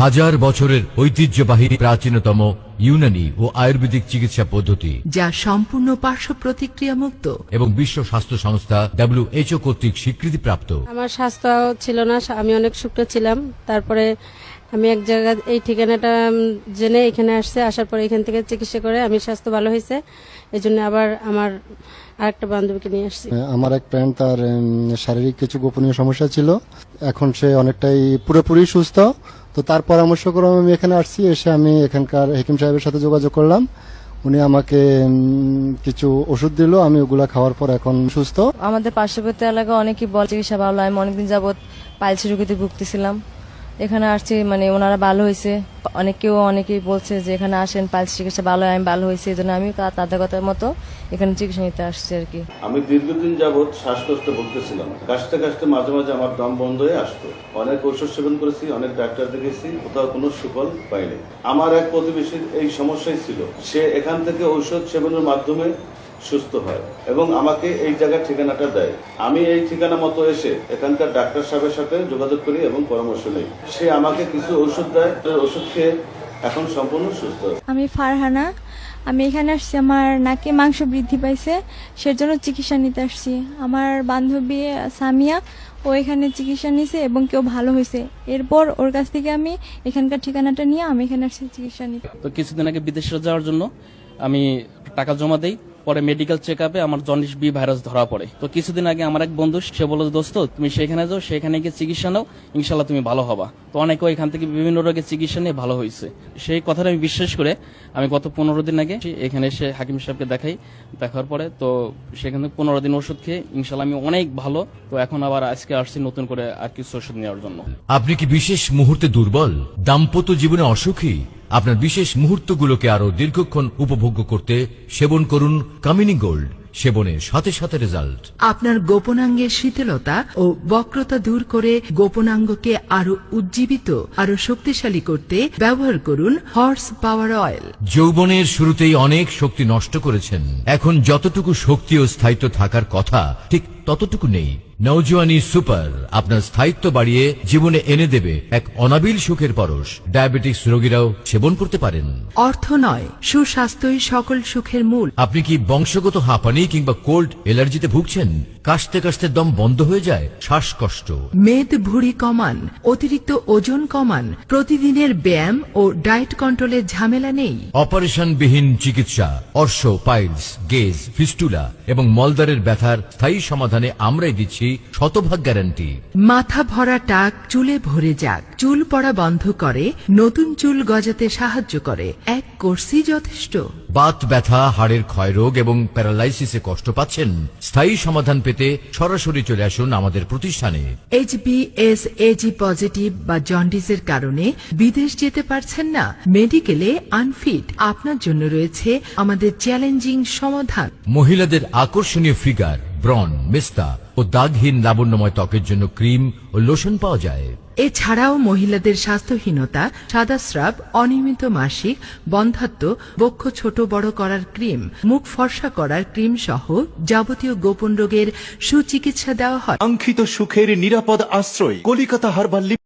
হাজার বছরের ঐতিহ্যবাহী প্রাচীনতম ইউনানি ও আয়ুর্বেদিক চিকিৎসা পদ্ধতি, যা সম্পূর্ণ পার্শ্ব প্রতিক্রিয়া মুক্ত এবং বিশ্ব স্বাস্থ্য সংস্থা WHO কর্তৃক স্বীকৃতিপ্রাপ্ত। আমার স্বাস্থ্য ছিল না, আমি অনেক শুকনো ছিলাম। তারপরে আমি এক জায়গায় এই ঠিকানাটা জেনে এখানে আসার পরে এখান থেকে চিকিৎসা করে আমি স্বাস্থ্য ভালো হয়েছে। এই জন্য আবার আমার আরেকটা বান্ধবীকে নিয়ে আসছি। আমার এক ফ্রেন্ড, তার শারীরিক কিছু গোপনীয় সমস্যা ছিল, এখন সে অনেকটাই পুরোপুরি সুস্থ। তো তার পরামর্শক্রমে আমি এখানে আসছি। এসে আমি এখানকার হেকিম সাহেবের সাথে যোগাযোগ করলাম। উনি আমাকে কিছু ওষুধ দিল, আমি ওগুলা খাওয়ার পর এখন সুস্থ। আমাদের পার্শ্ববর্তী এলাকায় অনেকেই বল চিকিৎসা ভালো। আমি অনেকদিন যাবৎ পাইলস রোগীতে ভুগতেছিলাম, এখানে আসছি, ওনারা ভালো হয়েছে। অনেকেই বলছে যে এখানে আসেন, পাইলস চিকিৎসা ভালো হয়, আমি ভালো হয়েছে। এই জন্য আমি তাদের কথার মতো এখানে চিকিৎসা নিতে আসছি আর কি। আমি দীর্ঘদিন যাবৎ শ্বাসকষ্ট ভুগতেছিলাম। কাশতে কাশতে মাঝে মাঝে আমার দম বন্ধ হয়ে আসতো। অনেক ওষুধ সেবন করেছি, অনেক ডাক্তার দেখেছি, কোথাও কোনো সুফল পাইনি। আমার এক প্রতিবেশীর এই সমস্যাই ছিল। সে এখান থেকে ঔষধ সেবনের মাধ্যমে সুস্থ হয় এবং আমাকে এই জায়গার ঠিকানাটা দেয়। আমি এই ঠিকানা মতো এসে এখানকার ডাক্তার সাহেবের সাথে যোগাযোগ করি এবং পরামর্শ নেই। সে আমাকে কিছু ওষুধ দেয়, ওষুধ খেয়ে এখন সম্পূর্ণ সুস্থ। আমি ফারহানা, আমি এখানে আসছি, আমার নাকে মাংস বৃদ্ধি পাইছে, সেজন্য চিকিৎসা নিতে আসছি। আমার বান্ধবী সামিয়া, ও এখানে চিকিৎসা নিছে এবং কেউ ভালো হয়েছে। এরপর ওর কাছ থেকে আমি এখানকার ঠিকানাটা নিয়ে আমি এখানে আসছি চিকিৎসা নিতে। তো কিছুদিন আগে বিদেশে যাওয়ার জন্য আমি টাকা জমা দেই, পরে মেডিকেল চেক আপে আমার জন্ডিস বি ভাইরাস ধরা পড়ে। তো কিছুদিন আগে আমার এক বন্ধু, সে বলল, দোস্ত তুমি সেখানে যাও, সেখানে গিয়ে চিকিৎসা নাও, ইনশাল্লাহ তুমি ভালো হবা। তো অনেকে এখান থেকে বিভিন্ন রোগের চিকিৎসা নিয়ে ভালো হয়েছে। সেই কথাটা আমি বিশ্বাস করে আমি গত 15 দিন আগে এখানে এসে হাকিম সাহেবকে দেখার পরে তো সেখান থেকে 15 দিন ওষুধ খেয়ে ইনশাল্লাহ আমি অনেক ভালো। তো এখন আবার আজকে আসছি নতুন করে আর কিছু ওষুধ নেওয়ার জন্য। আপনি কি বিশেষ মুহূর্তে দুর্বল, দাম্পত্য জীবনে অসুখী? আপনার বিশেষ মুহূর্তগুলোকে আরো দীর্ঘক্ষণ উপভোগ্য করতে সেবন করুন কামিনী গোল্ড। সেবনের সাথে সাথে রেজাল্ট। আপনার গোপনাঙ্গের শীতলতা ও বক্রতা দূর করে গোপনাঙ্গকে আরো উজ্জীবিত, আরো শক্তিশালী করতে ব্যবহার করুন হর্স পাওয়ার অয়েল। যৌবনের শুরুতেই অনেক শক্তি নষ্ট করেছেন, এখন যতটুকু শক্তি ও স্থায়িত্ব থাকার কথা ঠিক ততটুকু নেই। নওজোয়ানি সুপার আপনার স্থায়িত্ব বাড়িয়ে জীবনে এনে দেবে এক অনাবিল সুখের পরশ। ডায়াবেটিস রোগীরাও সেবন করতে পারেন। অর্থ নয়, সুস্বাস্থ্যই সকল সুখের মূল। আপনি কি বংশগত হাঁপানি কিংবা কোল্ড অ্যালার্জিতে ভুগছেন? কাশতে কাশতে দম বন্ধ হয়ে যায়, শ্বাসকষ্ট? মেদ ভুঁড়ি কমান, অতিরিক্ত ওজন কমান, প্রতিদিনের ব্যায়াম ও ডায়েট কন্ট্রোলের ঝামেলা নেই। অপারেশনবিহীন চিকিৎসা, অর্শ, পাইলস, গেজ, ফিস্টুলা এবং মলদ্বারের ব্যথার স্থায়ী সমাধানে আমরাই দিচ্ছি শতভাগ গ্যারান্টি। মাথা ভরা টাক চুলে ভরে যাক, চুল পড়া বন্ধ করে, নতুন চুল গজাতে সাহায্য করে, এক কোর্সই যথেষ্ট। বাত ব্যথা, হাড়ের ক্ষয়রোগ এবং প্যারালাইসিসে কষ্ট পাচ্ছেন? স্থায়ী সমাধান পেতে সরাসরি চলে আসুন আমাদের প্রতিষ্ঠানে। HbS-Ag পজিটিভ বা জন্ডিসের কারণে বিদেশ যেতে পারছেন না, মেডিকেলে আনফিট, আপনার জন্য রয়েছে আমাদের চ্যালেঞ্জিং সমাধান। মহিলাদের আকর্ষণীয় ফিগার, ব্রণ, মেস্তা ও দাগহীন লাবণ্যময় ত্বকের জন্য ক্রিম ও লোশন পাওয়া যায়। এছাড়াও মহিলাদের স্বাস্থ্যহীনতা, সাদাস্রাব, অনিয়মিত মাসিক, বন্ধ্যাত্ব, বক্ষ ছোট বড় করার ক্রিম, মুখ ফর্সা করার ক্রিম সহ যাবতীয় গোপন রোগের সুচিকিৎসা দেওয়া হয়। কাঙ্ক্ষিত সুখের নিরাপদ আশ্রয় কলিকাতা হারবাল।